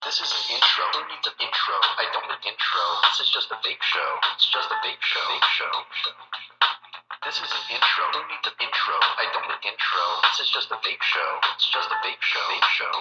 This is an intro. Who needs an intro? I don't need an intro. This is just a vape show. It's just a vape show. Vape show. This is an intro. Who needs an intro? I don't need an intro. This is just a vape show. It's just a vape show. Vape show.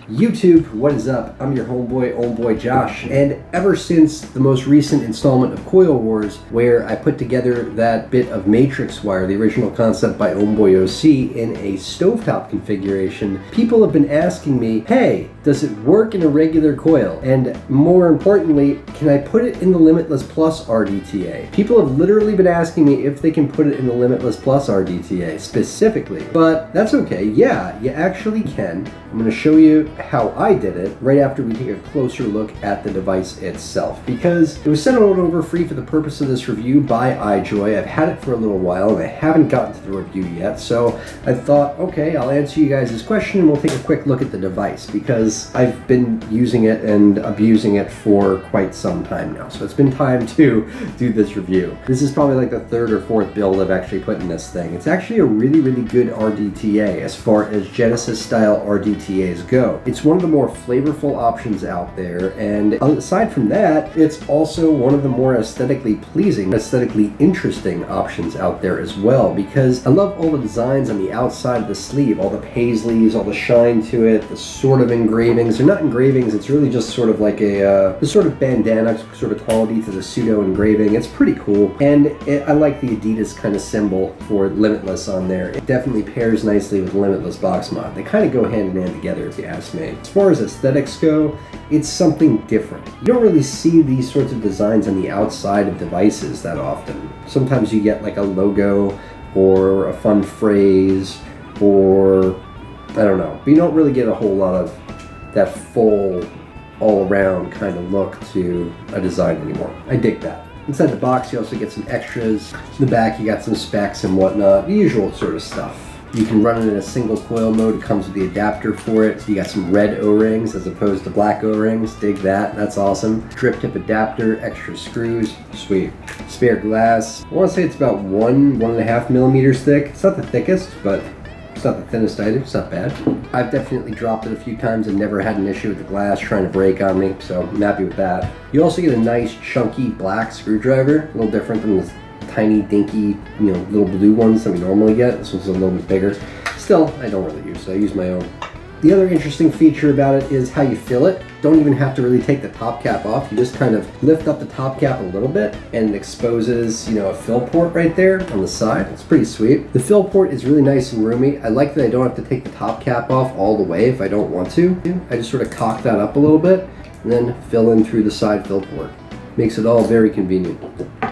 YouTube, what is up? I'm your homeboy Josh, and ever since the most recent installment of Coil Wars, where I put together that bit of matrix wire, the original concept by Homeboy OC, in a stovetop configuration, people have been asking me, hey, does it work in a regular coil? And more importantly, can I put it in the Limitless Plus RDTA? People have literally been asking me if they can put it in the Limitless Plus RDTA specifically, but that's okay. Yeah, you actually can. I'm going to show you how I did it right after we take a closer look at the device itself, because it was sent out over free for the purpose of this review by iJoy. I've had it for a little while and I haven't gotten to the review yet, so I thought, okay, I'll answer you guys' question and we'll take a quick look at the device, because I've been using it and abusing it for quite some time now, so it's been time to do this review. This is probably like the third or fourth build I've actually put in this thing. It's actually a really good RDTA as far as Genesis style RDTAs go. It's one of the more flavorful options out there, and aside from that, it's also one of the more aesthetically pleasing, aesthetically interesting options out there as well, because I love all the designs on the outside of the sleeve, all the paisleys, all the shine to it, the sort of engravings. They're not engravings, it's really just sort of like a sort of bandana sort of quality to the pseudo engraving. It's pretty cool, and I like the Adidas kind of symbol for Limitless on there. It definitely pairs nicely with Limitless box mod. They kind of go hand in hand together, if you ask me. As far as aesthetics go, it's something different. You don't really see these sorts of designs on the outside of devices that often. Sometimes you get like a logo or a fun phrase, or I don't know, but you don't really get a whole lot of that full all-around kind of look to a design anymore. I dig that. Inside the box you also get some extras. In the back you got some specs and whatnot, the usual sort of stuff. You can run it in a single coil mode. It comes with the adapter for it. So you got some red O-rings as opposed to black O-rings. Dig that, that's awesome. Drip tip adapter, extra screws, sweet. Spare glass. I want to say it's about 1.5 millimeters thick. It's not the thickest, but it's not the thinnest either. It's not bad. I've definitely dropped it a few times and never had an issue with the glass trying to break on me, so I'm happy with that. You also get a nice chunky black screwdriver, a little different than this tiny dinky, little blue ones that we normally get. This one's a little bit bigger. Still, I don't really use it. I use my own. The other interesting feature about it is how you fill it. Don't even have to really take the top cap off. You just kind of lift up the top cap a little bit and it exposes, a fill port right there on the side. It's pretty sweet. The fill port is really nice and roomy. I like that I don't have to take the top cap off all the way if I don't want to. I just sort of cock that up a little bit and then fill in through the side fill port. Makes it all very convenient.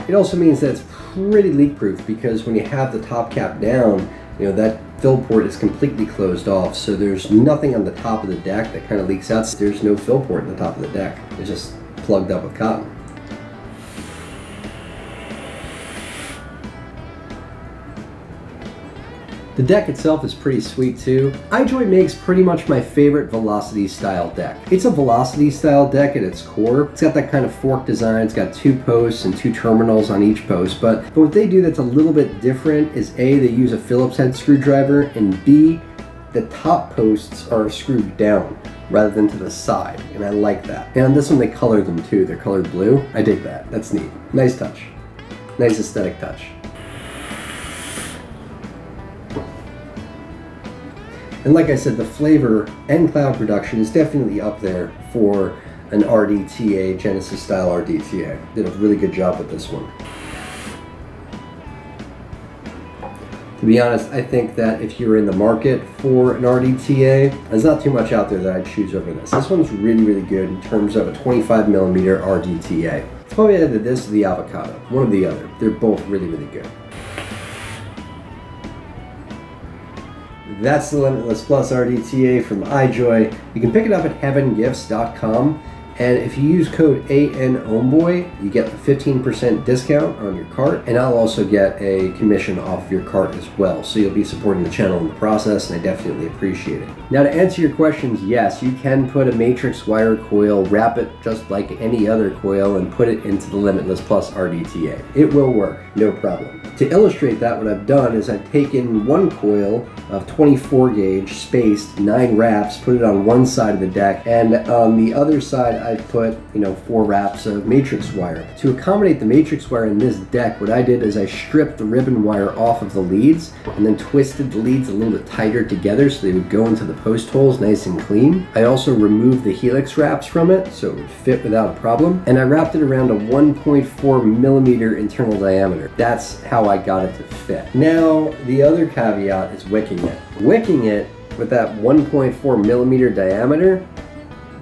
It also means that it's pretty leak proof, because when you have the top cap down, that fill port is completely closed off, so there's nothing on the top of the deck that kind of leaks out. There's no fill port in the top of the deck. It's just plugged up with cotton. The deck itself is pretty sweet too. iJoy makes pretty much my favorite Velocity style deck. It's a Velocity style deck at its core. It's got that kind of fork design. It's got 2 posts and 2 terminals on each post, but what they do that's a little bit different is A, they use a Phillips head screwdriver, and B, the top posts are screwed down rather than to the side, and I like that. And on this one they color them too. They're colored blue. I dig that. That's neat. Nice touch. Nice aesthetic touch. And like I said, the flavor and cloud production is definitely up there for an RDTA, Genesis style RDTA. Did a really good job with this one. To be honest, I think that if you're in the market for an RDTA, there's not too much out there that I'd choose over this. This one's really good in terms of a 25 millimeter RDTA. It's probably either this or the avocado, one or the other. They're both really good. That's the Limitless Plus RDTA from iJoy. You can pick it up at heavengifts.com, And if you use code ANHomeboy, you get a 15% discount on your cart, and I'll also get a commission off your cart as well. So you'll be supporting the channel in the process, and I definitely appreciate it. Now, to answer your questions, yes, you can put a matrix wire coil, wrap it just like any other coil, and put it into the Limitless Plus RDTA. It will work, no problem. To illustrate that, what I've done is I've taken one coil of 24 gauge, spaced 9 wraps, put it on one side of the deck, and on the other side I've put 4 wraps of matrix wire. To accommodate the matrix wire in this deck, what I did is I stripped the ribbon wire off of the leads and then twisted the leads a little bit tighter together so they would go into the post holes nice and clean. I also removed the helix wraps from it so it would fit without a problem, and I wrapped it around a 1.4 millimeter internal diameter. That's how I got it to fit. Now, the other caveat is wicking it. Wicking it with that 1.4 millimeter diameter,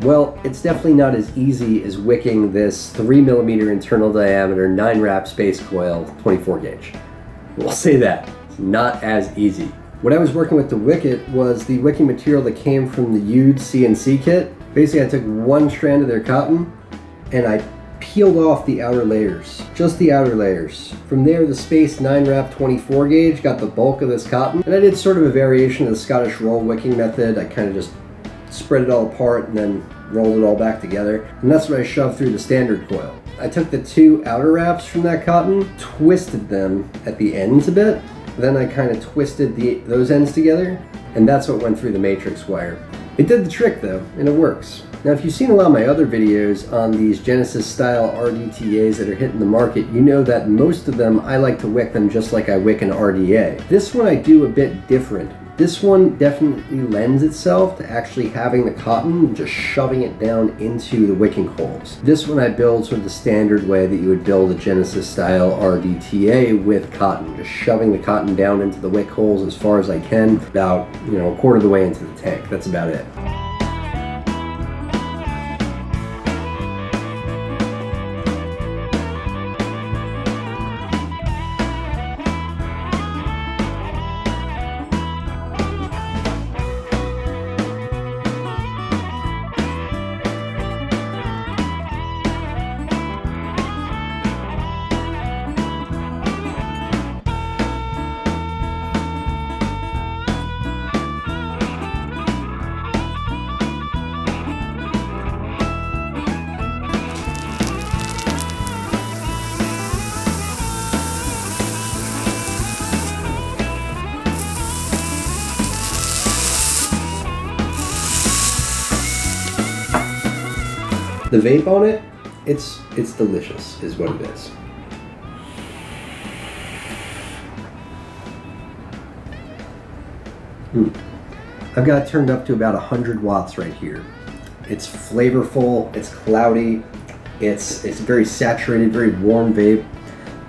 well, it's definitely not as easy as wicking this 3 millimeter internal diameter 9 wrap space coil 24 gauge. We'll say that. It's not as easy. What I was working with to wick it was the wicking material that came from the Ude CNC kit. Basically, I took one strand of their cotton and I peeled off the outer layers, just the outer layers. From there, the space 9 wrap 24 gauge got the bulk of this cotton, and I did sort of a variation of the Scottish roll wicking method. I kind of just spread it all apart and then rolled it all back together, and that's what I shoved through the standard coil. I took the 2 outer wraps from that cotton, twisted them at the ends a bit, then I kind of twisted those ends together, and that's what went through the matrix wire. It did the trick though, and it works. Now, if you've seen a lot of my other videos on these Genesis style RDTAs that are hitting the market, you know that most of them, I like to wick them just like I wick an RDA. This one I do a bit different. This one definitely lends itself to actually having the cotton and just shoving it down into the wicking holes. This one I build sort of the standard way that you would build a Genesis style RDTA with cotton, just shoving the cotton down into the wick holes as far as I can, about a quarter of the way into the tank. That's about it. The vape on it, it's delicious, is what it is. I've got it turned up to about 100 watts right here. It's flavorful, it's cloudy, it's very saturated, very warm vape.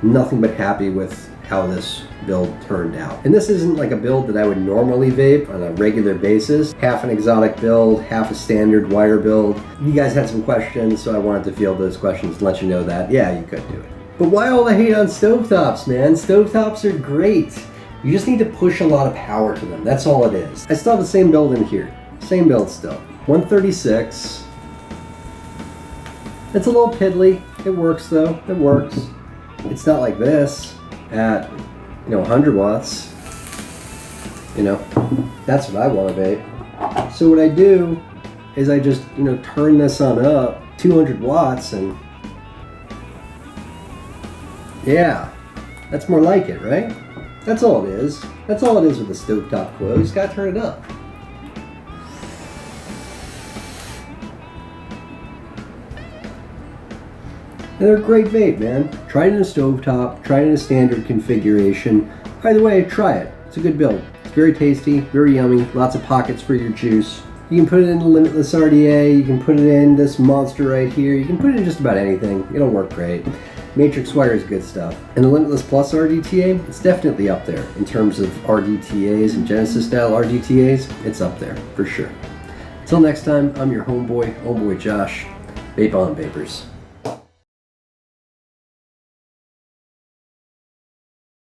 Nothing but happy with how this build turned out. And this isn't like a build that I would normally vape on a regular basis. Half an exotic build, half a standard wire build. You guys had some questions, so I wanted to field those questions and let you know that, yeah, you could do it. But why all the hate on stovetops, man? Stovetops are great. You just need to push a lot of power to them. That's all it is. I still have the same build in here. Same build still. 136. It's a little piddly. It works though. It works. It's not like this at 100 watts. That's what I want to vape. So what I do is I just turn this on up 200 watts, and yeah, that's more like it, right? That's all it is. That's all it is with a stovetop coil. You just gotta turn it up. And they're a great vape, man. Try it in a stovetop, try it in a standard configuration. By the way, try it. It's a good build. It's very tasty, very yummy, lots of pockets for your juice. You can put it in the Limitless RDA, you can put it in this monster right here, you can put it in just about anything. It'll work great. Matrix wire is good stuff. And the Limitless Plus RDTA, it's definitely up there in terms of RDTAs and Genesis style RDTAs. It's up there, for sure. Until next time, I'm your homeboy Josh. Vape on, Vapers.